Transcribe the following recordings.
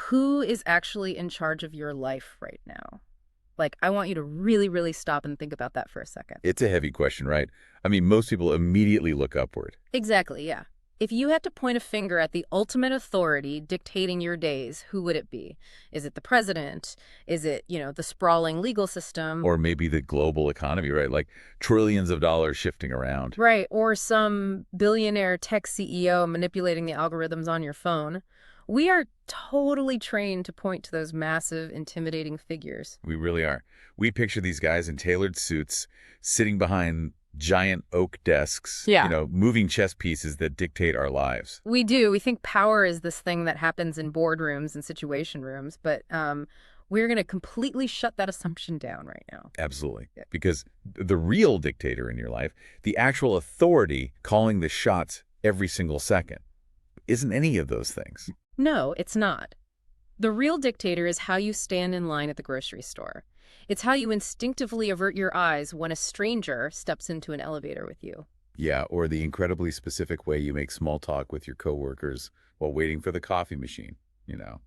who is actually in charge of your life right now? Like, I want you to really, really stop and think about that for a second. It's a heavy question, right? I mean, most people immediately look upward. Exactly, yeah. If you had to point a finger at the ultimate authority dictating your days, who would it be? Is it the president? Is it, the sprawling legal system? Or maybe the global economy, right? Like trillions of dollars shifting around. Right, or some billionaire tech CEO manipulating the algorithms on your phone. We are totally trained to point to those massive, intimidating figures. We really are. We picture these guys in tailored suits, sitting behind giant oak desks, moving chess pieces that dictate our lives. We do. We think power is this thing that happens in boardrooms and situation rooms, but we're going to completely shut that assumption down right now. Absolutely. Yeah. Because the real dictator in your life, the actual authority calling the shots every single second, isn't any of those things. No, it's not. The real dictator is how you stand in line at the grocery store. It's how you instinctively avert your eyes when a stranger steps into an elevator with you. Yeah, or the incredibly specific way you make small talk with your coworkers while waiting for the coffee machine,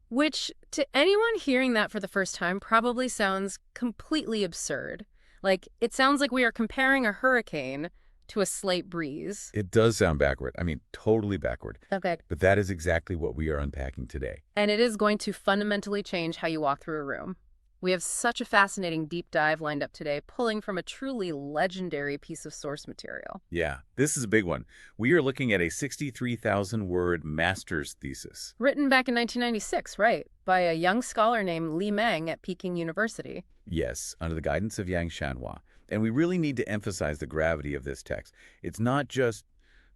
Which, to anyone hearing that for the first time, probably sounds completely absurd. Like, it sounds like we are comparing a hurricane to a slight breeze. It does sound backward. I mean, totally backward. Okay. But that is exactly what we are unpacking today. And it is going to fundamentally change how you walk through a room. We have such a fascinating deep dive lined up today, pulling from a truly legendary piece of source material. Yeah, this is a big one. We are looking at a 63,000-word master's thesis. Written back in 1996, right, by a young scholar named Li Meng at Peking University. Yes, under the guidance of Yang Shanhua. And we really need to emphasize the gravity of this text. It's not just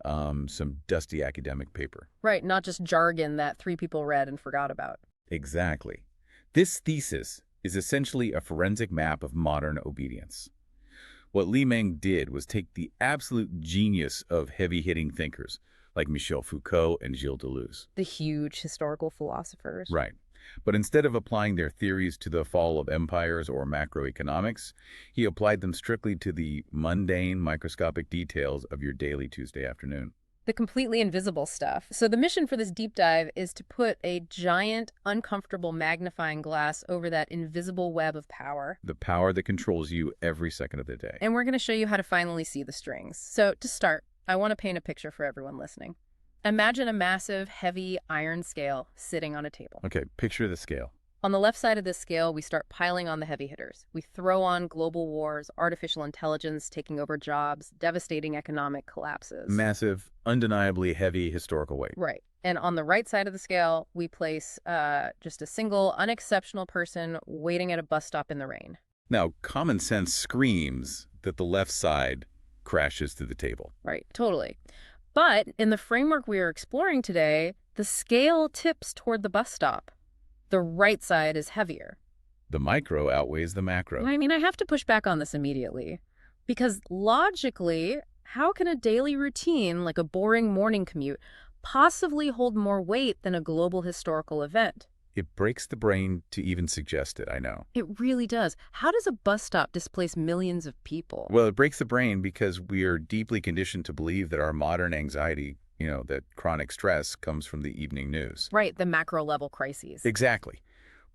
some dusty academic paper. Right, not just jargon that 3 people read and forgot about. Exactly. This thesis is essentially a forensic map of modern obedience. What Li Meng did was take the absolute genius of heavy-hitting thinkers like Michel Foucault and Gilles Deleuze. The huge historical philosophers. Right. But instead of applying their theories to the fall of empires or macroeconomics, he applied them strictly to the mundane, microscopic details of your daily Tuesday afternoon. The completely invisible stuff. So the mission for this deep dive is to put a giant, uncomfortable magnifying glass over that invisible web of power. The power that controls you every second of the day. And we're going to show you how to finally see the strings. So to start, I want to paint a picture for everyone listening. Imagine a massive, heavy iron scale sitting on a table. Okay, picture the scale. On the left side of this scale, we start piling on the heavy hitters. We throw on global wars, artificial intelligence taking over jobs, devastating economic collapses. Massive, undeniably heavy historical weight. Right. And on the right side of the scale, we place just a single, unexceptional person waiting at a bus stop in the rain. Now, common sense screams that the left side crashes to the table. Right, totally. But in the framework we are exploring today, the scale tips toward the bus stop. The right side is heavier. The micro outweighs the macro. I mean, I have to push back on this immediately. Because logically, how can a daily routine, like a boring morning commute, possibly hold more weight than a global historical event? It breaks the brain to even suggest it, I know. It really does. How does a bus stop displace millions of people? Well, it breaks the brain because we are deeply conditioned to believe that our modern anxiety, that chronic stress comes from the evening news. Right, the macro-level crises. Exactly.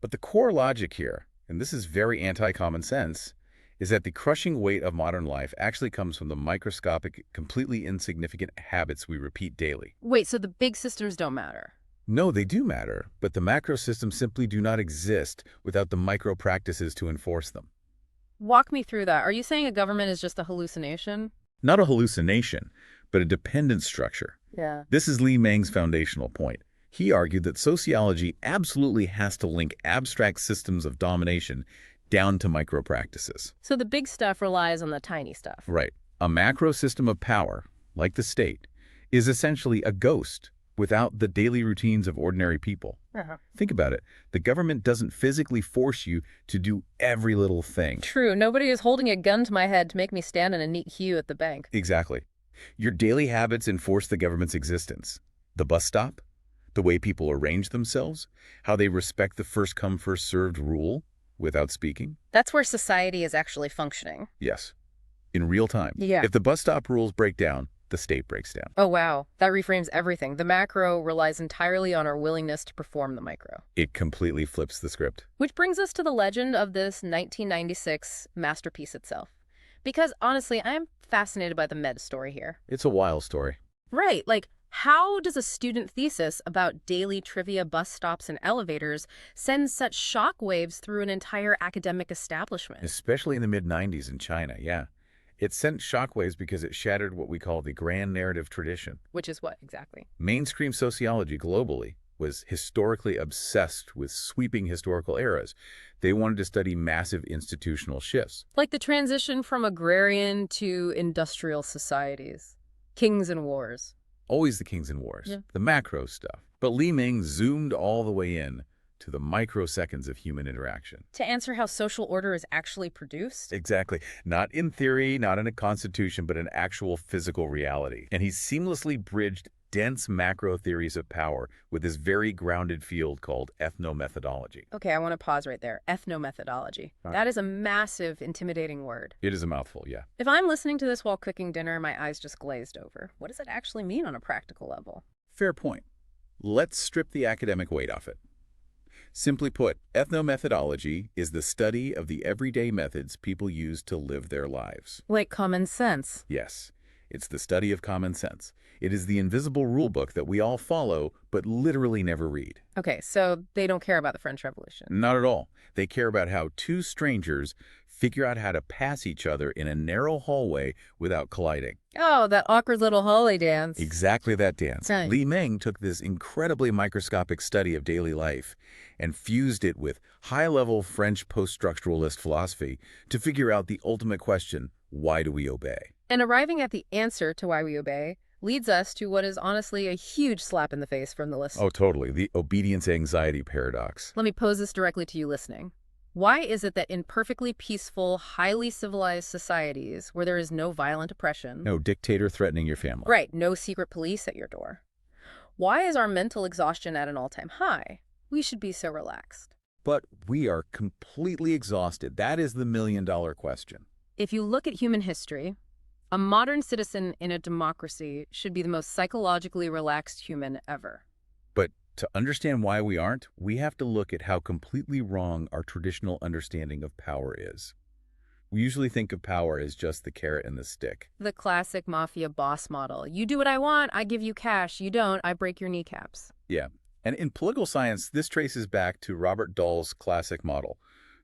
But the core logic here, and this is very anti-common sense, is that the crushing weight of modern life actually comes from the microscopic, completely insignificant habits we repeat daily. Wait, so the big systems don't matter? No, they do matter, but the macro systems simply do not exist without the micro practices to enforce them. Walk me through that. Are you saying a government is just a hallucination? Not a hallucination, but a dependent structure. Yeah. This is Li Meng's foundational point. He argued that sociology absolutely has to link abstract systems of domination down to micro practices. So the big stuff relies on the tiny stuff. Right. A macro system of power, like the state, is essentially a ghost without the daily routines of ordinary people. Think about it. The government doesn't physically force you to do every little thing. True. Nobody is holding a gun to my head to make me stand in a neat queue at the bank. Exactly. Your daily habits enforce the government's existence. The bus stop, the way people arrange themselves, how they respect the first-come, first-served rule without speaking. That's where society is actually functioning. Yes. In real time. Yeah. If the bus stop rules break down, the state breaks down. Oh, wow. That reframes everything. The macro relies entirely on our willingness to perform the micro. It completely flips the script. Which brings us to the legend of this 1996 masterpiece itself. Because honestly, I'm fascinated by the meta story here. It's a wild story. Right, like how does a student thesis about daily trivia bus stops and elevators send such shockwaves through an entire academic establishment? Especially in the mid-90s in China, yeah. It sent shockwaves because it shattered what we call the grand narrative tradition. Which is what, exactly? Mainstream sociology globally was historically obsessed with sweeping historical eras. They wanted to study massive institutional shifts. Like the transition from agrarian to industrial societies. Kings and wars. Always the kings and wars, Yeah. the macro stuff. But Li Meng zoomed all the way in to the microseconds of human interaction. To answer how social order is actually produced? Exactly. Not in theory, not in a constitution, but in actual physical reality. And he seamlessly bridged dense macro theories of power with this very grounded field called ethnomethodology. Okay, I want to pause right there. Ethnomethodology. That is a massive, intimidating word. It is a mouthful, yeah. If I'm listening to this while cooking dinner, my eyes just glazed over. What does it actually mean on a practical level? Fair point. Let's strip the academic weight off it. Simply put, ethnomethodology is the study of the everyday methods people use to live their lives. Like common sense. Yes, it's the study of common sense. It is the invisible rule book that we all follow, but literally never read. Okay, so they don't care about the French Revolution. Not at all. They care about how two strangers figure out how to pass each other in a narrow hallway without colliding. Oh, that awkward little hallway dance. Exactly that dance. Right. Li Meng took this incredibly microscopic study of daily life and fused it with high-level French post-structuralist philosophy to figure out the ultimate question, why do we obey? And arriving at the answer to why we obey leads us to what is honestly a huge slap in the face from the listener. Oh, totally. The obedience-anxiety paradox. Let me pose this directly to you listening. Why is it that in perfectly peaceful, highly civilized societies where there is no violent oppression, No dictator threatening your family. right, no secret police at your door, why is our mental exhaustion at an all-time high? We should be so relaxed. But we are completely exhausted. That is the million-dollar question. If you look at human history, a modern citizen in a democracy should be the most psychologically relaxed human ever. But to understand why we aren't, we have to look at how completely wrong our traditional understanding of power is. We usually think of power as just the carrot and the stick. The classic mafia boss model. You do what I want, I give you cash. You don't, I break your kneecaps. Yeah. And in political science, this traces back to Robert Dahl's classic model.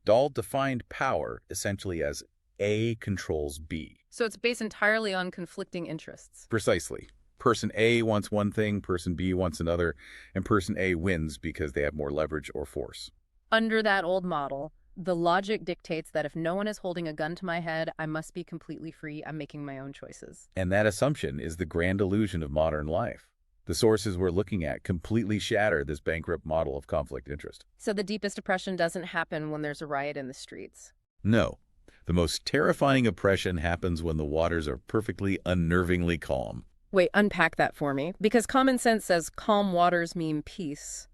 Dahl defined power essentially as A controls B. So it's based entirely on conflicting interests. Precisely. Person A wants one thing, person B wants another, and person A wins because they have more leverage or force. Under that old model, the logic dictates that if no one is holding a gun to my head, I must be completely free. I'm making my own choices. And that assumption is the grand illusion of modern life. The sources we're looking at completely shatter this bankrupt model of conflict interest. So the deepest oppression doesn't happen when there's a riot in the streets. No. The most terrifying oppression happens when the waters are perfectly unnervingly calm. Wait, unpack that for me. Because common sense says calm waters mean peace.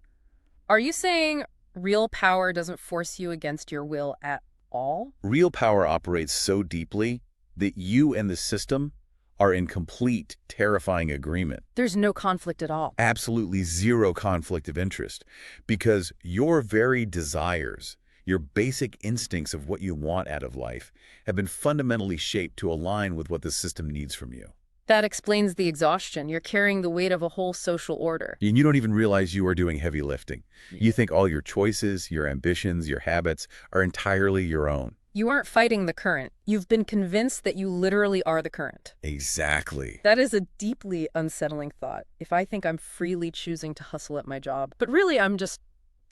Are you saying real power doesn't force you against your will at all? Real power operates so deeply that you and the system are in complete, terrifying agreement. There's no conflict at all. Absolutely zero conflict of interest. Because your very desires, your basic instincts of what you want out of life, have been fundamentally shaped to align with what the system needs from you. That explains the exhaustion. You're carrying the weight of a whole social order. And you don't even realize you are doing heavy lifting. You think all your choices, your ambitions, your habits are entirely your own. You aren't fighting the current. You've been convinced that you literally are the current. Exactly. That is a deeply unsettling thought. If I think I'm freely choosing to hustle at my job, but really I'm just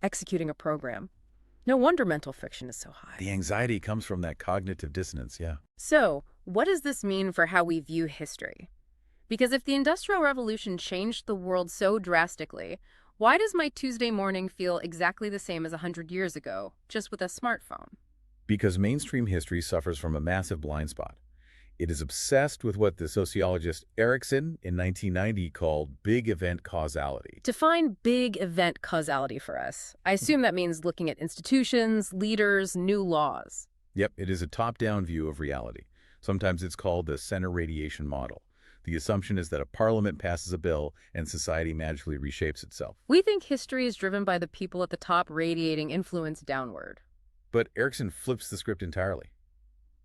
executing a program. No wonder mental friction is so high. The anxiety comes from that cognitive dissonance, yeah. So, what does this mean for how we view history? Because if the Industrial Revolution changed the world so drastically, why does my Tuesday morning feel exactly the same as 100 years ago, just with a smartphone? Because mainstream history suffers from a massive blind spot. It is obsessed with what the sociologist Erickson in 1990 called big event causality. Define big event causality for us. I assume that means looking at institutions, leaders, new laws. Yep, it is a top-down view of reality. Sometimes it's called the center radiation model. The assumption is that a parliament passes a bill and society magically reshapes itself. We think history is driven by the people at the top radiating influence downward. But Erickson flips the script entirely.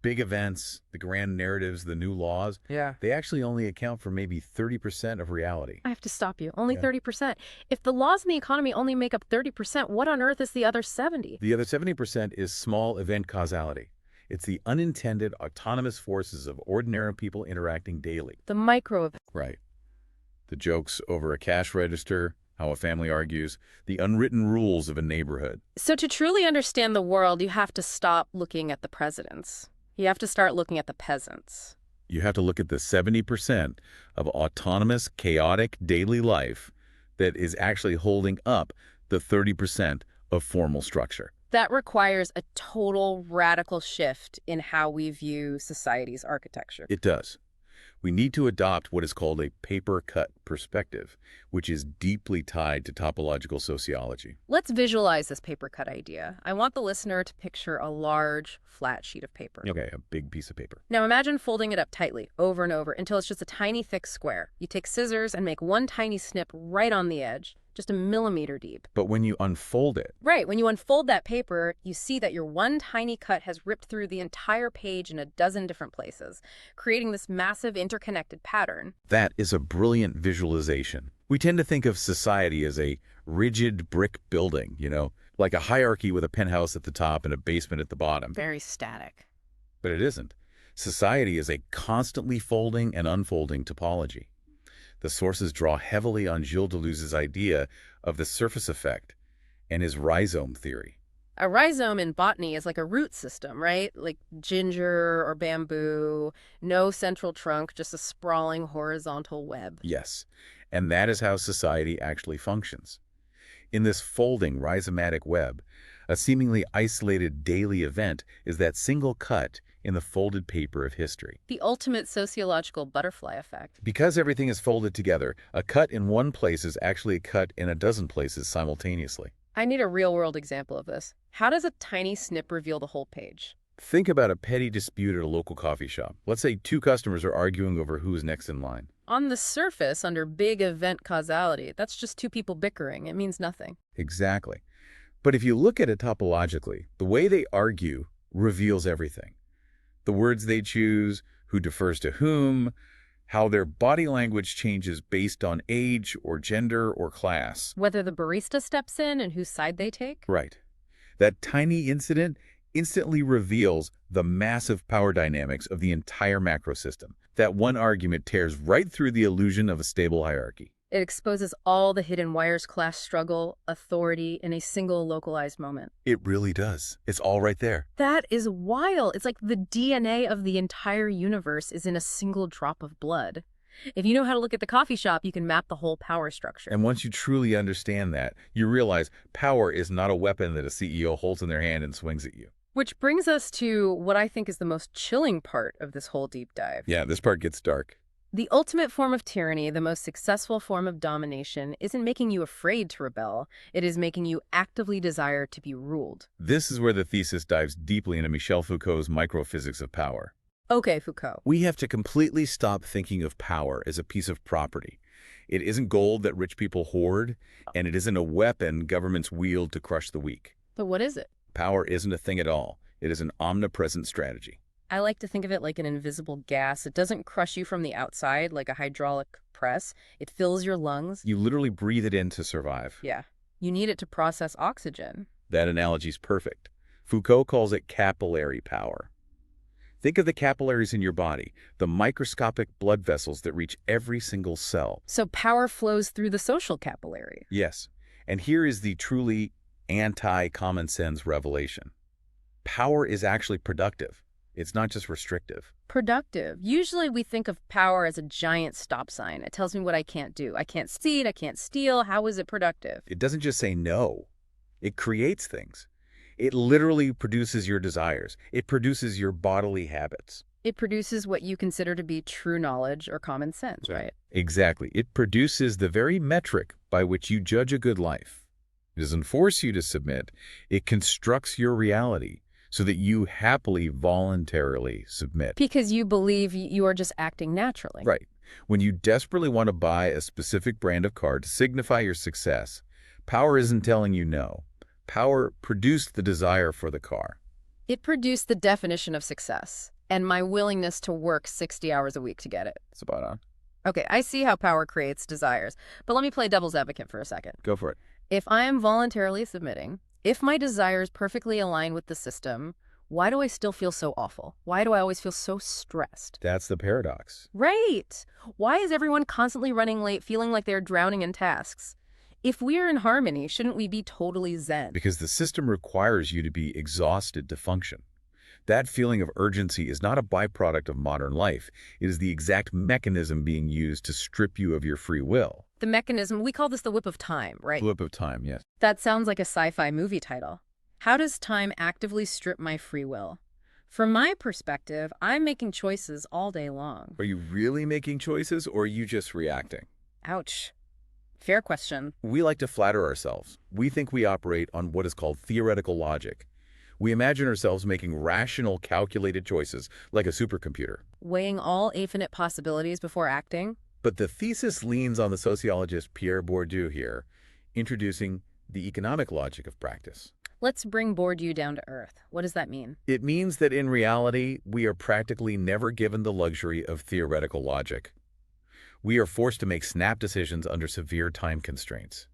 Big events, the grand narratives, the new laws, they actually only account for maybe 30% of reality. I have to stop you. Only 30%. If the laws in the economy only make up 30%, what on earth is the other 70? The other 70% is small event causality. It's the unintended autonomous forces of ordinary people interacting daily. The micro events. Right. The jokes over a cash register, how a family argues, the unwritten rules of a neighborhood. So to truly understand the world, you have to stop looking at the presidents. You have to start looking at the peasants. You have to look at the 70% of autonomous, chaotic daily life that is actually holding up the 30% of formal structure. That requires a total radical shift in how we view society's architecture. It does. We need to adopt what is called a paper-cut perspective, which is deeply tied to topological sociology. Let's visualize this paper cut idea. I want the listener to picture a large, flat sheet of paper. Okay, a big piece of paper. Now imagine folding it up tightly, over and over, until it's just a tiny, thick square. You take scissors and make one tiny snip right on the edge, just a millimeter deep. But when you unfold it... Right, when you unfold that paper, you see that your one tiny cut has ripped through the entire page in a dozen different places, creating this massive interconnected pattern. That is a brilliant visualization. We tend to think of society as a rigid brick building, like a hierarchy with a penthouse at the top and a basement at the bottom. Very static. But it isn't. Society is a constantly folding and unfolding topology. The sources draw heavily on Gilles Deleuze's idea of the surface effect and his rhizome theory. A rhizome in botany is like a root system, right? Like ginger or bamboo, no central trunk, just a sprawling horizontal web. Yes, and that is how society actually functions. In this folding rhizomatic web, a seemingly isolated daily event is that single cut in the folded paper of history. The ultimate sociological butterfly effect. Because everything is folded together, a cut in one place is actually a cut in a dozen places simultaneously. I need a real-world example of this. How does a tiny snip reveal the whole page? Think about a petty dispute at a local coffee shop. Let's say two customers are arguing over who is next in line. On the surface, under big event causality, that's just two people bickering. It means nothing. Exactly. But if you look at it topologically, the way they argue reveals everything. The words they choose, who defers to whom, how their body language changes based on age or gender or class. Whether the barista steps in and whose side they take? Right. That tiny incident instantly reveals the massive power dynamics of the entire macro system. That one argument tears right through the illusion of a stable hierarchy. It exposes all the hidden wires, class struggle, authority in a single localized moment. It really does. It's all right there. That is wild. It's like the DNA of the entire universe is in a single drop of blood. If you know how to look at the coffee shop, you can map the whole power structure. And once you truly understand that, you realize power is not a weapon that a CEO holds in their hand and swings at you. Which brings us to what I think is the most chilling part of this whole deep dive. Yeah, this part gets dark. The ultimate form of tyranny, the most successful form of domination, isn't making you afraid to rebel. It is making you actively desire to be ruled. This is where the thesis dives deeply into Michel Foucault's microphysics of power. Okay, Foucault. We have to completely stop thinking of power as a piece of property. It isn't gold that rich people hoard, and it isn't a weapon governments wield to crush the weak. But what is it? Power isn't a thing at all. It is an omnipresent strategy. I like to think of it like an invisible gas. It doesn't crush you from the outside like a hydraulic press. It fills your lungs. You literally breathe it in to survive. Yeah. You need it to process oxygen. That analogy's perfect. Foucault calls it capillary power. Think of the capillaries in your body, the microscopic blood vessels that reach every single cell. So power flows through the social capillary. Yes. And here is the truly anti-common sense revelation. Power is actually productive. It's not just restrictive. Productive. Usually we think of power as a giant stop sign. It tells me what I can't do. I can't cheat, I can't steal. How is it productive? It doesn't just say no. It creates things. It literally produces your desires. It produces your bodily habits. It produces what you consider to be true knowledge or common sense, right? Exactly. It produces the very metric by which you judge a good life. It doesn't force you to submit. It constructs your reality so that you happily, voluntarily submit. Because you believe you are just acting naturally. Right. When you desperately want to buy a specific brand of car to signify your success, power isn't telling you no. Power produced the desire for the car. It produced the definition of success and my willingness to work 60 hours a week to get it. Spot on. Okay, I see how power creates desires, but let me play devil's advocate for a second. Go for it. If I am voluntarily submitting, if my desires perfectly align with the system, why do I still feel so awful? Why do I always feel so stressed? That's the paradox. Right. Why is everyone constantly running late, feeling like they're drowning in tasks? If we're in harmony, shouldn't we be totally zen? Because the system requires you to be exhausted to function. That feeling of urgency is not a byproduct of modern life. It is the exact mechanism being used to strip you of your free will. The mechanism, we call this the whip of time, right? Whip of time, yes. That sounds like a sci-fi movie title. How does time actively strip my free will? From my perspective, I'm making choices all day long. Are you really making choices, or are you just reacting? Ouch. Fair question. We like to flatter ourselves. We think we operate on what is called theoretical logic. We imagine ourselves making rational, calculated choices, like a supercomputer. Weighing all infinite possibilities before acting? But the thesis leans on the sociologist Pierre Bourdieu here, introducing the economic logic of practice. Let's bring Bourdieu down to earth. What does that mean? It means that in reality, we are practically never given the luxury of theoretical logic. We are forced to make snap decisions under severe time constraints.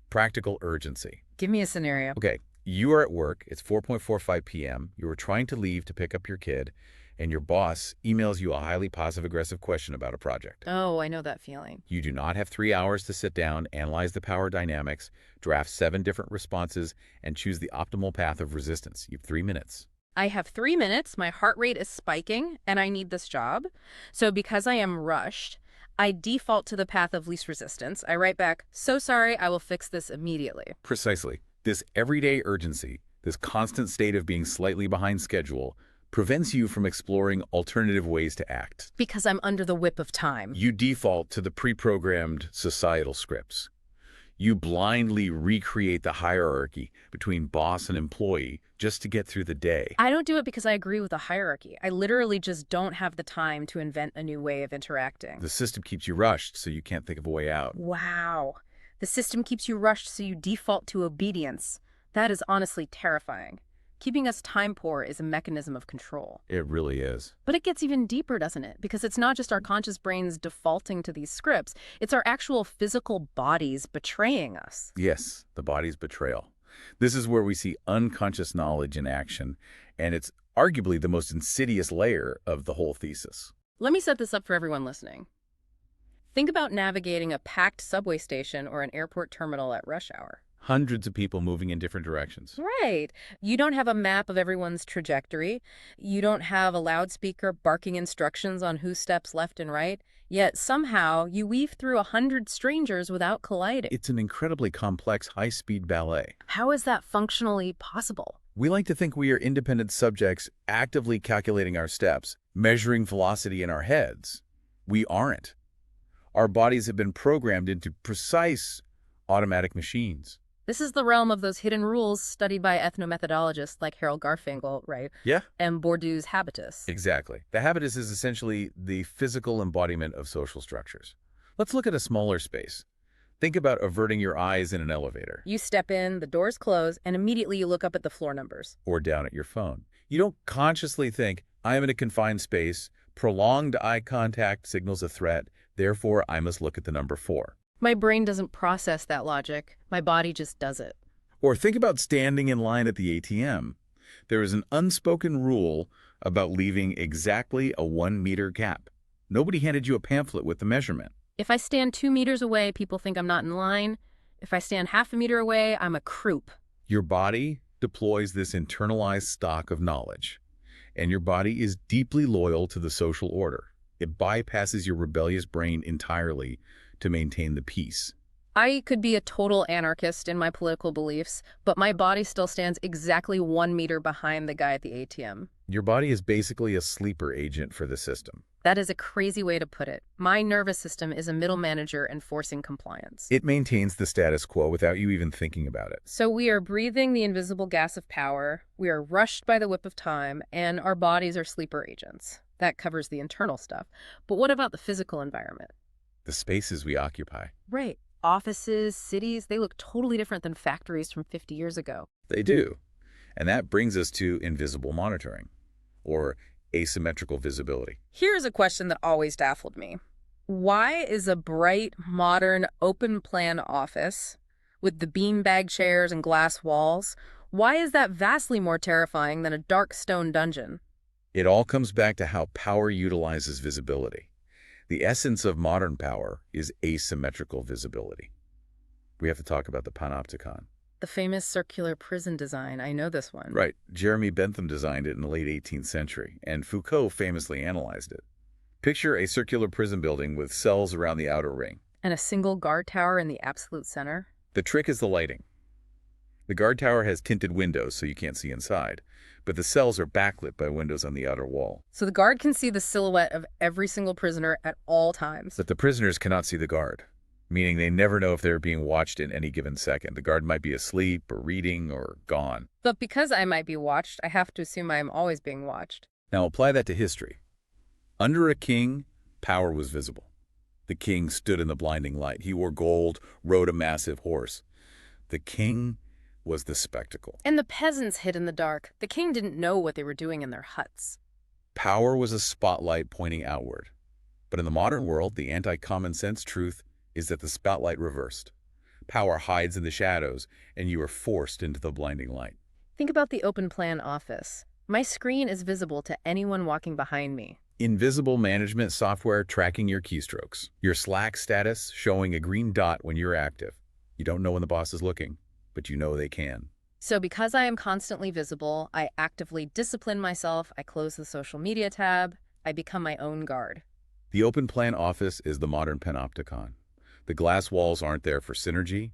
Practical urgency. Give me a scenario. Okay, you are at work, it's 4:45 p.m., you are trying to leave to pick up your kid, and your boss emails you a highly passive-aggressive question about a project. Oh, I know that feeling. You do not have 3 hours to sit down, analyze the power dynamics, draft 7 different responses, and choose the optimal path of resistance. You have 3 minutes. I have 3 minutes, my heart rate is spiking, and I need this job. So because I am rushed, I default to the path of least resistance. I write back, "So sorry, I will fix this immediately." Precisely. This everyday urgency, this constant state of being slightly behind schedule, prevents you from exploring alternative ways to act. Because I'm under the whip of time. You default to the pre-programmed societal scripts. You blindly recreate the hierarchy between boss and employee just to get through the day. I don't do it because I agree with the hierarchy. I literally just don't have the time to invent a new way of interacting. The system keeps you rushed, so you can't think of a way out. Wow. The system keeps you rushed, so you default to obedience. That is honestly terrifying. Keeping us time poor is a mechanism of control. It really is. But it gets even deeper, doesn't it? Because it's not just our conscious brains defaulting to these scripts. It's our actual physical bodies betraying us. Yes, the body's betrayal. This is where we see unconscious knowledge in action, and it's arguably the most insidious layer of the whole thesis. Let me set this up for everyone listening. Think about navigating a packed subway station or an airport terminal at rush hour. Hundreds of people moving in different directions. Right. You don't have a map of everyone's trajectory. You don't have a loudspeaker barking instructions on who steps left and right. Yet somehow you weave through 100 strangers without colliding. It's an incredibly complex high-speed ballet. How is that functionally possible? We like to think we are independent subjects actively calculating our steps, measuring velocity in our heads. We aren't. Our bodies have been programmed into precise automatic machines. This is the realm of those hidden rules studied by ethnomethodologists like Harold Garfinkel, right? Yeah. And Bourdieu's habitus. Exactly. The habitus is essentially the physical embodiment of social structures. Let's look at a smaller space. Think about averting your eyes in an elevator. You step in, the doors close, and immediately you look up at the floor numbers. Or down at your phone. You don't consciously think, I am in a confined space, prolonged eye contact signals a threat, therefore I must look at the number 4. My brain doesn't process that logic. My body just does it. Or think about standing in line at the ATM. There is an unspoken rule about leaving exactly a 1-meter gap. Nobody handed you a pamphlet with the measurement. If I stand 2 meters away, people think I'm not in line. If I stand half a meter away, I'm a croup. Your body deploys this internalized stock of knowledge, and your body is deeply loyal to the social order. It bypasses your rebellious brain entirely to maintain the peace. I could be a total anarchist in my political beliefs, but my body still stands exactly 1 meter behind the guy at the ATM. Your body is basically a sleeper agent for the system. That is a crazy way to put it. My nervous system is a middle manager enforcing compliance. It maintains the status quo without you even thinking about it. So we are breathing the invisible gas of power, we are rushed by the whip of time, and our bodies are sleeper agents. That covers the internal stuff. But what about the physical environment? The spaces we occupy. Right. Offices, cities, they look totally different than factories from 50 years ago. They do. And that brings us to invisible monitoring, or asymmetrical visibility. Here's a question that always baffled me. Why is a bright, modern, open-plan office with the beanbag chairs and glass walls, why is that vastly more terrifying than a dark stone dungeon? It all comes back to how power utilizes visibility. The essence of modern power is asymmetrical visibility. We have to talk about the panopticon. The famous circular prison design. I know this one. Right. Jeremy Bentham designed it in the late 18th century, and Foucault famously analyzed it. Picture a circular prison building with cells around the outer ring. And a single guard tower in the absolute center? The trick is the lighting. The guard tower has tinted windows so you can't see inside, but the cells are backlit by windows on the outer wall. So the guard can see the silhouette of every single prisoner at all times. But the prisoners cannot see the guard, meaning they never know if they're being watched in any given second. The guard might be asleep or reading or gone. But because I might be watched, I have to assume I am always being watched. Now apply that to history. Under a king, power was visible. The king stood in the blinding light. He wore gold, rode a massive horse. The king was the spectacle. And the peasants hid in the dark. The king didn't know what they were doing in their huts. Power was a spotlight pointing outward. But in the modern world, the anti-common sense truth is that the spotlight reversed. Power hides in the shadows, and you are forced into the blinding light. Think about the open plan office. My screen is visible to anyone walking behind me. Invisible management software tracking your keystrokes. Your Slack status showing a green dot when you're active. You don't know when the boss is looking, but you know they can. So because I am constantly visible, I actively discipline myself, I close the social media tab, I become my own guard. The open plan office is the modern panopticon. The glass walls aren't there for synergy.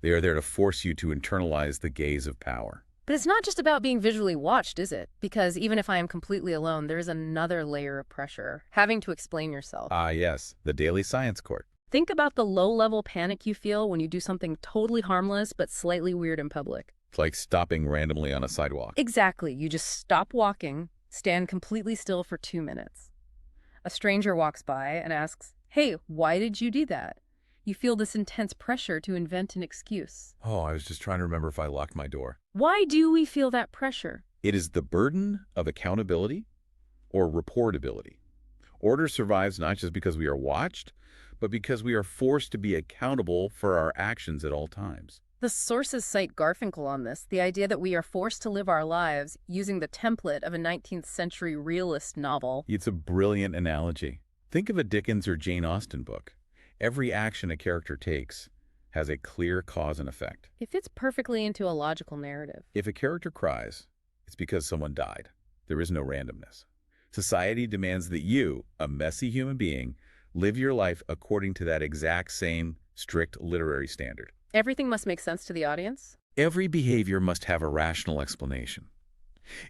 They are there to force you to internalize the gaze of power. But it's not just about being visually watched, is it? Because even if I am completely alone, there is another layer of pressure, having to explain yourself. Ah, yes, the daily science court. Think about the low-level panic you feel when you do something totally harmless but slightly weird in public. It's like stopping randomly on a sidewalk. Exactly. You just stop walking, stand completely still for 2 minutes. A stranger walks by and asks, "Hey, why did you do that?" You feel this intense pressure to invent an excuse. Oh, I was just trying to remember if I locked my door. Why do we feel that pressure? It is the burden of accountability or reportability. Order survives not just because we are watched, but because we are forced to be accountable for our actions at all times. The sources cite Garfinkel on this, the idea that we are forced to live our lives using the template of a 19th century realist novel. It's a brilliant analogy. Think of a Dickens or Jane Austen book. Every action a character takes has a clear cause and effect. It fits perfectly into a logical narrative. If a character cries, it's because someone died. There is no randomness. Society demands that you, a messy human being, live your life according to that exact same strict literary standard. Everything must make sense to the audience? Every behavior must have a rational explanation.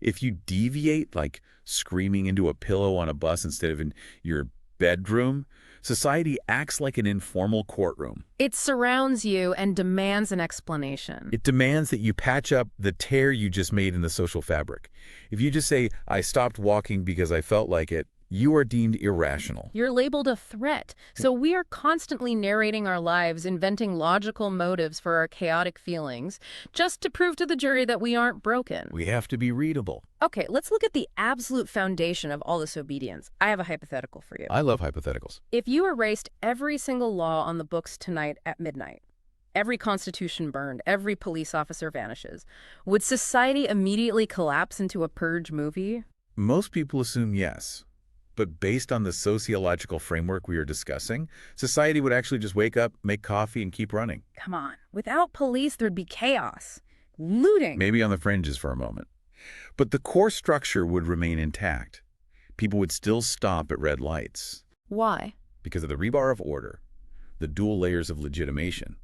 If you deviate, like screaming into a pillow on a bus instead of in your bedroom, society acts like an informal courtroom. It surrounds you and demands an explanation. It demands that you patch up the tear you just made in the social fabric. If you just say, "I stopped walking because I felt like it," you are deemed irrational. You're labeled a threat. So we are constantly narrating our lives, inventing logical motives for our chaotic feelings, just to prove to the jury that we aren't broken. We have to be readable. Okay, let's look at the absolute foundation of all this obedience. I have a hypothetical for you. I love hypotheticals. If you erased every single law on the books tonight at midnight, every constitution burned, every police officer vanishes, would society immediately collapse into a purge movie? Most people assume yes. But based on the sociological framework we are discussing, society would actually just wake up, make coffee, and keep running. Come on. Without police, there'd be chaos. Looting. Maybe on the fringes for a moment. But the core structure would remain intact. People would still stop at red lights. Why? Because of the rebar of order, the dual layers of legitimation.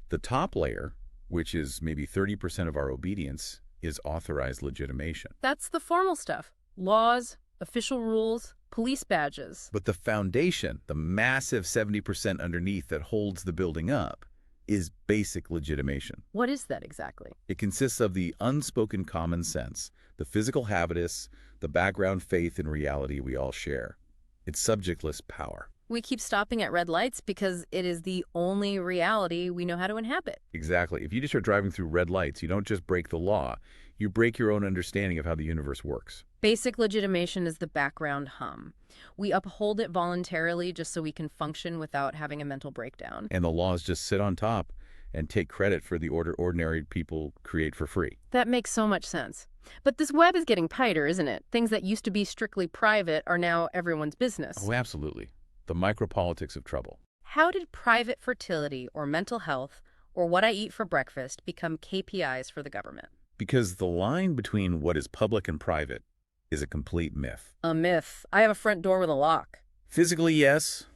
The top layer, which is maybe 30% of our obedience, is authorized legitimation. That's the formal stuff. Laws, official rules, police badges. But the foundation, the massive 70% underneath that holds the building up, is basic legitimation. What is that exactly? It consists of the unspoken common sense, the physical habitus, the background faith in reality we all share. It's subjectless power. We keep stopping at red lights because it is the only reality we know how to inhabit. Exactly. If you just start driving through red lights, you don't just break the law, you break your own understanding of how the universe works. Basic legitimation is the background hum. We uphold it voluntarily just so we can function without having a mental breakdown. And the laws just sit on top and take credit for the order ordinary people create for free. That makes so much sense. But this web is getting tighter, isn't it? Things that used to be strictly private are now everyone's business. Oh, absolutely. The micropolitics of trouble. How did private fertility or mental health or what I eat for breakfast become KPIs for the government? Because the line between what is public and private is a complete myth. A myth. I have a front door with a lock. Physically, yes.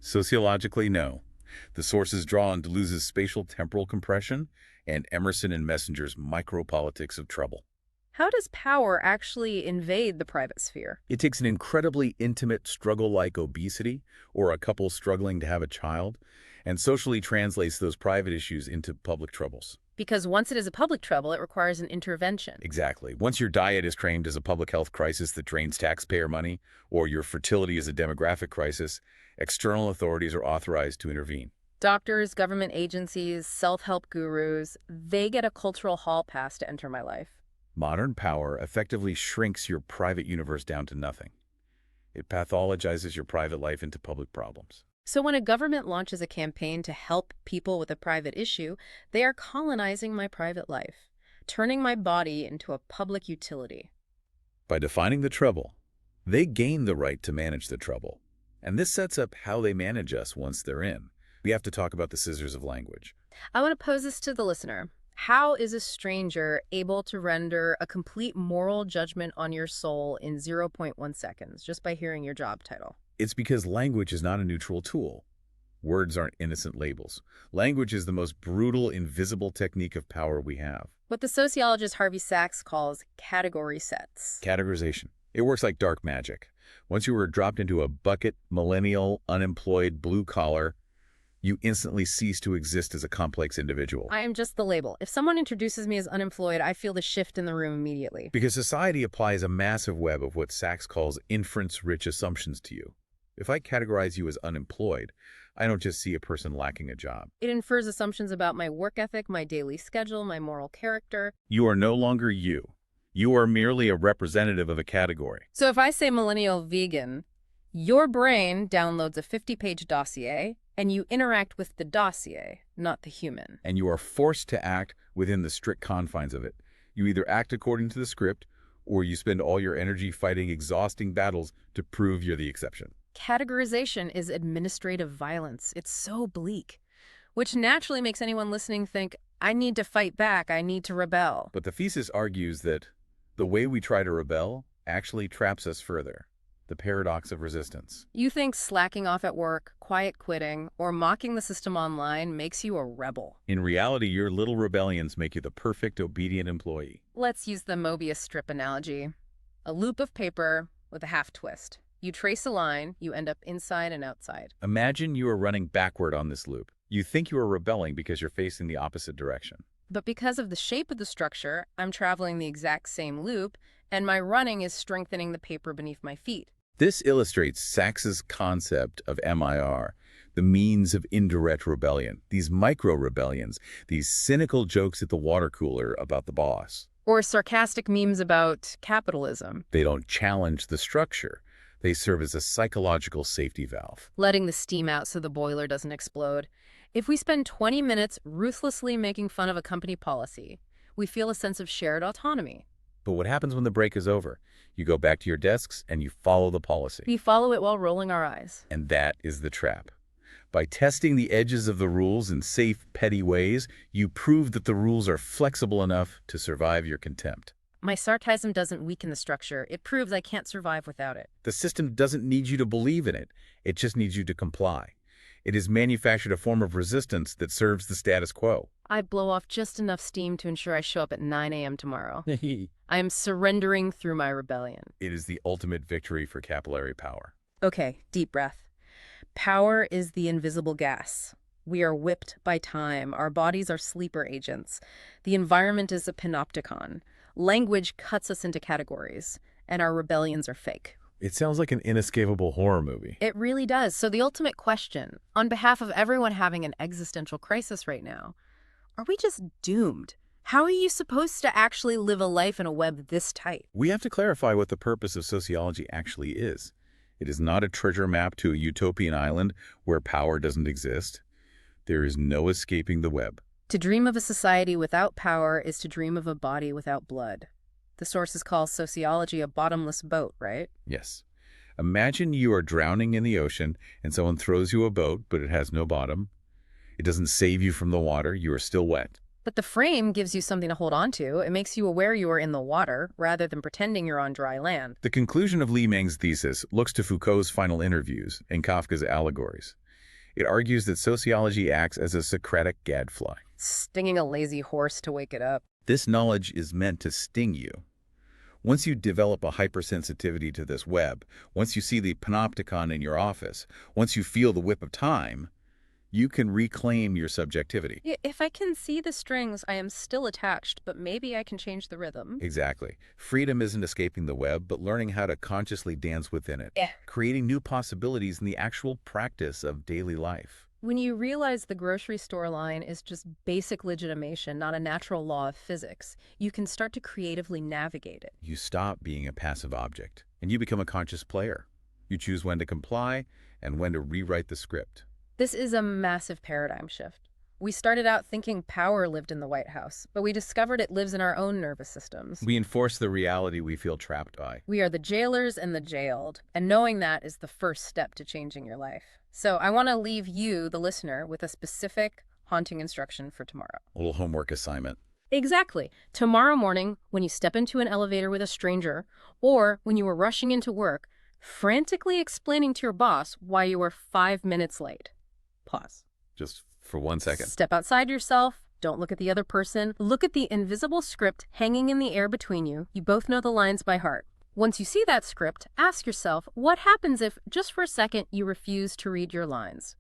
Sociologically, no. The sources draw on Deleuze's spatial temporal compression and Emerson and Messenger's micropolitics of trouble. How does power actually invade the private sphere? It takes an incredibly intimate struggle like obesity or a couple struggling to have a child and socially translates those private issues into public troubles. Because once it is a public trouble, it requires an intervention. Exactly. Once your diet is framed as a public health crisis that drains taxpayer money, or your fertility is a demographic crisis, external authorities are authorized to intervene. Doctors, government agencies, self-help gurus, they get a cultural hall pass to enter my life. Modern power effectively shrinks your private universe down to nothing. It pathologizes your private life into public problems. So when a government launches a campaign to help people with a private issue, they are colonizing my private life, turning my body into a public utility. By defining the trouble, they gain the right to manage the trouble. And this sets up how they manage us once they're in. We have to talk about the scissors of language. I want to pose this to the listener. How is a stranger able to render a complete moral judgment on your soul in 0.1 seconds just by hearing your job title? It's because language is not a neutral tool. Words aren't innocent labels. Language is the most brutal, invisible technique of power we have. What the sociologist Harvey Sachs calls category sets. Categorization. It works like dark magic. Once you were dropped into a bucket, millennial, unemployed, blue-collar, you instantly cease to exist as a complex individual. I am just the label. If someone introduces me as unemployed, I feel the shift in the room immediately. Because society applies a massive web of what Sachs calls inference-rich assumptions to you. If I categorize you as unemployed, I don't just see a person lacking a job. It infers assumptions about my work ethic, my daily schedule, my moral character. You are no longer you. You are merely a representative of a category. So if I say millennial vegan, your brain downloads a 50-page dossier, and you interact with the dossier, not the human. And you are forced to act within the strict confines of it. You either act according to the script, or you spend all your energy fighting exhausting battles to prove you're the exception. Categorization is administrative violence. It's so bleak, which naturally makes anyone listening think, I need to fight back, I need to rebel. But the thesis argues that the way we try to rebel actually traps us further. The paradox of resistance. You think slacking off at work, quiet quitting, or mocking the system online makes you a rebel. In reality, your little rebellions make you the perfect obedient employee. Let's use the Mobius strip analogy. A loop of paper with a half twist. You trace a line, you end up inside and outside. Imagine you are running backward on this loop. You think you are rebelling because you're facing the opposite direction. But because of the shape of the structure, I'm traveling the exact same loop, and my running is strengthening the paper beneath my feet. This illustrates Sachs's concept of MIR, the means of indirect rebellion, these micro-rebellions, these cynical jokes at the water cooler about the boss. Or sarcastic memes about capitalism. They don't challenge the structure. They serve as a psychological safety valve. Letting the steam out so the boiler doesn't explode. If we spend 20 minutes ruthlessly making fun of a company policy, we feel a sense of shared autonomy. But what happens when the break is over? You go back to your desks and you follow the policy. We follow it while rolling our eyes. And that is the trap. By testing the edges of the rules in safe, petty ways, you prove that the rules are flexible enough to survive your contempt. My sarcasm doesn't weaken the structure. It proves I can't survive without it. The system doesn't need you to believe in it. It just needs you to comply. It has manufactured a form of resistance that serves the status quo. I blow off just enough steam to ensure I show up at 9 a.m. tomorrow. I am surrendering through my rebellion. It is the ultimate victory for capillary power. Okay, deep breath. Power is the invisible gas. We are whipped by time. Our bodies are sleeper agents. The environment is a panopticon. Language cuts us into categories. and our rebellions are fake. It sounds like an inescapable horror movie. It really does. So the ultimate question, on behalf of everyone having an existential crisis right now, are we just doomed? How are you supposed to actually live a life in a web this tight? We have to clarify what the purpose of sociology actually is. It is not a treasure map to a utopian island where power doesn't exist. There is no escaping the web. To dream of a society without power is to dream of a body without blood. The sources call sociology a bottomless boat, right? Yes. Imagine you are drowning in the ocean and someone throws you a boat, but it has no bottom. It doesn't save you from the water. You are still wet. But the frame gives you something to hold on to. It makes you aware you are in the water rather than pretending you're on dry land. The conclusion of Li Meng's thesis looks to Foucault's final interviews and Kafka's allegories. It argues that sociology acts as a Socratic gadfly. Stinging a lazy horse to wake it up. This knowledge is meant to sting you. Once you develop a hypersensitivity to this web, once you see the panopticon in your office, once you feel the whip of time, you can reclaim your subjectivity. If I can see the strings, I am still attached, but maybe I can change the rhythm. Exactly. Freedom isn't escaping the web, but learning how to consciously dance within it. Yeah. Creating new possibilities in the actual practice of daily life. When you realize the grocery store line is just basic legitimation, not a natural law of physics, you can start to creatively navigate it. You stop being a passive object, and you become a conscious player. You choose when to comply and when to rewrite the script. This is a massive paradigm shift. We started out thinking power lived in the White House, but we discovered it lives in our own nervous systems. We enforce the reality we feel trapped by. We are the jailers and the jailed, and knowing that is the first step to changing your life. So I want to leave you, the listener, with a specific haunting instruction for tomorrow. A little homework assignment. Exactly. Tomorrow morning, when you step into an elevator with a stranger, or when you are rushing into work, frantically explaining to your boss why you were 5 minutes late. Pause. Just for 1 second. Step outside yourself. Don't look at the other person. Look at the invisible script hanging in the air between you. You both know the lines by heart. Once you see that script, ask yourself, what happens if, just for a second, you refuse to read your lines?